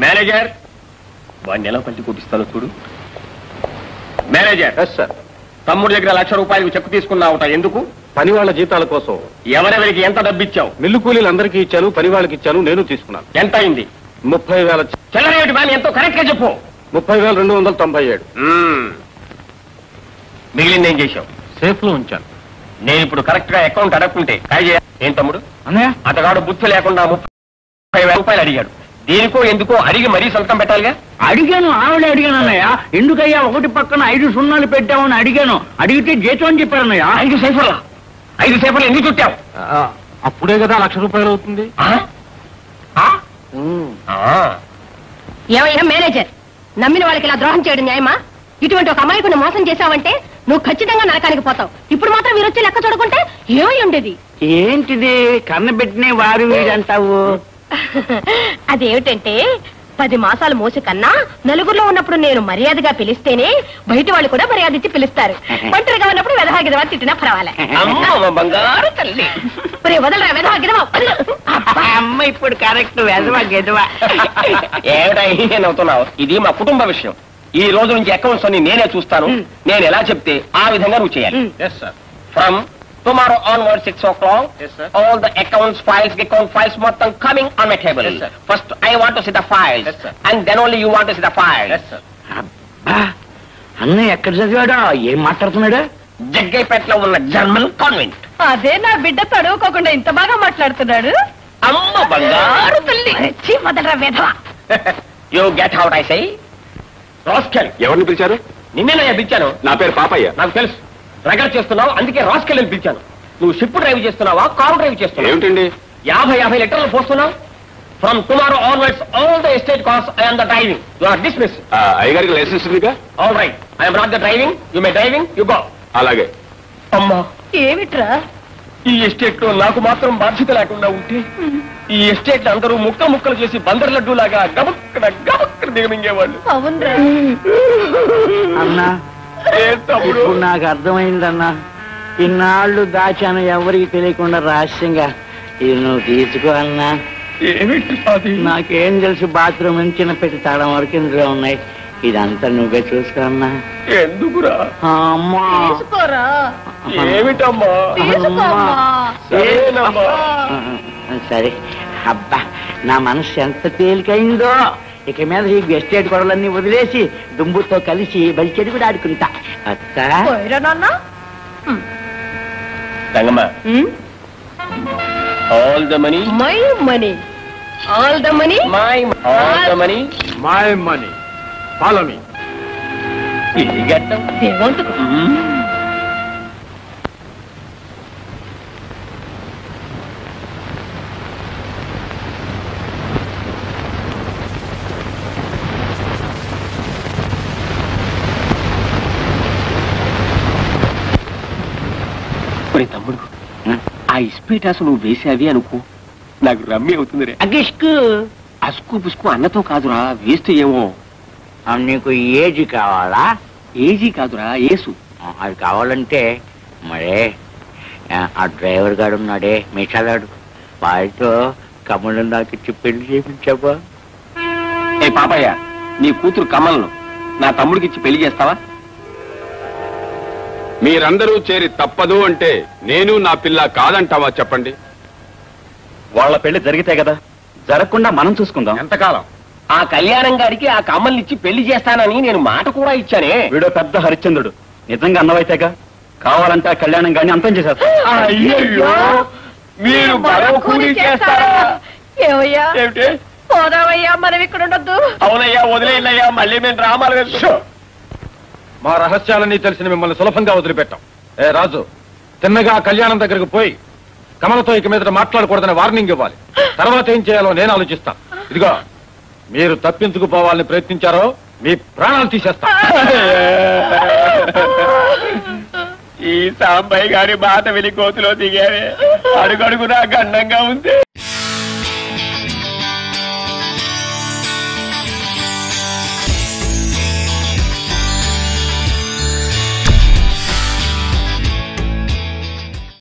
Manager వాడిని ఎలా పల్లి కొట్టిస్తానో చూడు. మేనేజర్. సార్. తమ్ముడి దగ్గర 1,00,000 రూపాయలు చెక్కు తీసుకున్నావుట, ఎందుకు? పని వాళ్ళ జీతాల కోసం. ఎవరెవరికి ఎంత డబ్బు ఇచ్చావు? మిల్లు కూలీలందరికీ ఇచ్చాను, పని వాళ్ళకి ఇచ్చాను, నేను తీసుకున్నాను. ఎంత అయింది? 30,000. చెల్లరేటు బాని ఎంతో కరెక్ట్ గా చెప్పు. 30,297. మిగిలింది ఏం చేశావు? సేఫ్ లో ఉంచాను. నేను ఇప్పుడు కరెక్ట్ గా అకౌంట్ అడగకుంటే ఏం తమ్ముడు? అన్నయ్య అతగాడు బుద్ధి లేకుండా 30,000 రూపాయలు అడిగాడు. దేనికో ఎందుకో అడిగి మరీ సంతకం పెట్టాలిగా. అడిగాను, ఆవిడే అడిగాను అన్నయ్య. ఎందుకయ్యా ఒకటి పక్కన 5 సున్నాలు పెట్టామని అడిగాను. అడిగితే జీతం అని చెప్పారన్నయ్య. 5 సేఫర్లా? 5 సేఫర్లు ఎందుకు చుట్టావు? అప్పుడే కదా 1,00,000 రూపాయలు అవుతుంది. ఏమయ్యా మేనేజర్, నమ్మిన వాళ్ళకి ఇలా ద్రోహం చేయడం న్యాయమా? ఇటువంటి ఒక అమాయకుని మోసం చేశావంటే నువ్వు ఖచ్చితంగా నరకానికి పోతావు. ఇప్పుడు మాత్రం మీరు వచ్చి లెక్క చూడకుంటే ఏమై ఉండేది? ఏంటిది కన్నబెట్టిన వారు వీడంటావు? అదేమిటంటే 10 మాసాలు మోసి కన్నా నలుగురిలో ఉన్నప్పుడు నేను మర్యాదగా పిలిస్తేనే బయట వాళ్ళు కూడా మర్యాద ఇచ్చి పిలుస్తారు. ఒంటరిగా ఉన్నప్పుడు వెధవాగిదవా తిట్టినా పర్వాలే. బంగారు తల్లి. వదలరా వెధవాగిదవా. అమ్మ ఇప్పుడు కరెక్ట్ వెధవాగిదవా. ఏమిటవుతున్నావు? ఇది మా కుటుంబ విషయం. ఈ రోజు నుంచి అకౌంట్స్ అన్ని నేనే చూస్తాను. నేను ఎలా చెప్తే ఆ విధంగా నువ్వు చేయాలి. From tomorrow onward 6 o'clock, yes, sir. All the accounts files మొత్తం coming on my table. Yes, sir. First I want to see the files, yes, sir. And then only you want to see the files. Yes, sir. అన్న ఎక్కడ చదివాడా? ఏం మాట్లాడుతున్నాడా? జగ్గైపేటలో ఉన్న German convent. అదే నా బిడ్డ చదువుకోకుండా ఇంత బాగా మాట్లాడుతున్నాడు. అమ్మ బంగారు తల్లి. వదలరా వెధవా. You get out I say. Rascal. ఎవరిని పిలిచారు? నిన్నేనయ్యా పిలిచాను. నా పేరు పాపయ్య. నాకు తెలుసు. రగడ చేస్తున్నావు, అందుకే రాస్కెల్ అని పిలిచాను. నువ్వు షిప్ డ్రైవ్ చేస్తున్నావా, కారు డ్రైవ్ చేస్తున్నావు? ఏమిటండి 50 లీటర్లు పోస్తున్నావు? From tomorrow onwards all the estate cars I am the driving. You are dismiss. అయ్యగారికి లైసెన్స్ ఉందిగా? All right, I am not the driving. You may driving, you go. అలాగే. అమ్మా ఏమిట్రా? ఈ ఎస్టేట్ లో నాకు మాత్రం బాధ్యత లేకుండా ఉంటే ఈ ఎస్టేట్ అందరూ ముక్కలు చేసి బందర్ లడ్డూ లాగా గబుక్కడ దిగమింగేవాళ్ళు. అవునరా అన్నా, ఇప్పుడు నాకు అర్థమైందన్నా. ఇన్నాళ్ళు దాచాను ఎవరికి తెలియకుండా రహస్యంగా. ఇది నువ్వు తీసుకో అన్నా. నాకేం తెలుసు? బాత్రూమ్ నుంచి పెట్టి తాళం వరకు ఇందులో ఉన్నాయి. ఇదంతా నువ్వే చూసుకో అన్నా. ఎందుకురా? అమ్మా ఏమిటమ్మా? సరే. అబ్బా, నా మనసు ఎంత తేలికైందో. ఇక మీద ఈ ఎస్టేట్ గొడవలన్నీ వదిలేసి దుంబుతో కలిసి బలిచెడు కూడా ఆడుకుంటా. All the money. My money. All the money. All the money. My money. Follow me. You get them? They want to go. తమ్ముడు, ఆ ఇస్పీటాసు నువ్వు వేసావి అనుకో, నాకు రమ్మి అవుతుంది రే. అస్కు పుస్కు అన్నతో కాదురా, వేస్తే ఏమో. నీకు ఏజీ కావాలా? ఏజీ కాదురా, ఏసు. అది కావాలంటే మరే ఆ డ్రైవర్ గారు ఉన్నాడే మీసాగాడు, వాడితో కమలు నాకు ఇచ్చి పెళ్లి చేయించావా? ఏ పాపయ్య, నీ కూతురు కమలను నా తమ్ముడికి ఇచ్చి పెళ్లి చేస్తావా? మీరందరూ చేరి తప్పదు అంటే నేను నా పిల్ల కాదంటావా? చెప్పండి. వాళ్ళ పెళ్లి జరిగితే కదా, జరగకుండా మనం చూసుకుందాం. ఎంతకాలం? ఆ కళ్యాణం గారికి ఆ కమ్మల్ని ఇచ్చి పెళ్లి చేస్తానని నేను మాట కూడా ఇచ్చానే. వీడో పెద్ద హరిశ్చంద్రుడు. నిజంగా అన్నవైతేగా కావాలంటే ఆ కళ్యాణం గాని అంతం చేసేస్తా. మీరు చేస్తారా? ఏమిటి? పోదామయ్యా, మనం ఇక్కడ ఉండొద్దు. అవునయ్యా, వదిలేయ్యా, మళ్ళీ మేము డ్రామాలు వేసు. మా రహస్యాలన్నీ తెలిసిన మిమ్మల్ని సులభంగా వదిలిపెట్టాం. ఏ రాజు, తిన్నగా కళ్యాణం దగ్గరకు పోయి కమలతో ఇక మీద మాట్లాడకూడదని వార్నింగ్ ఇవ్వాలి. తర్వాత ఏం చేయాలో నేను ఆలోచిస్తాను. ఇదిగో, మీరు తప్పించుకుపోవాలని ప్రయత్నించారో మీ ప్రాణాలు తీసేస్తా. ఈ సాంబయ్య గారి మాట విని కోతిలో దిగావే అడుగడుగునా గండంగా ఉంది.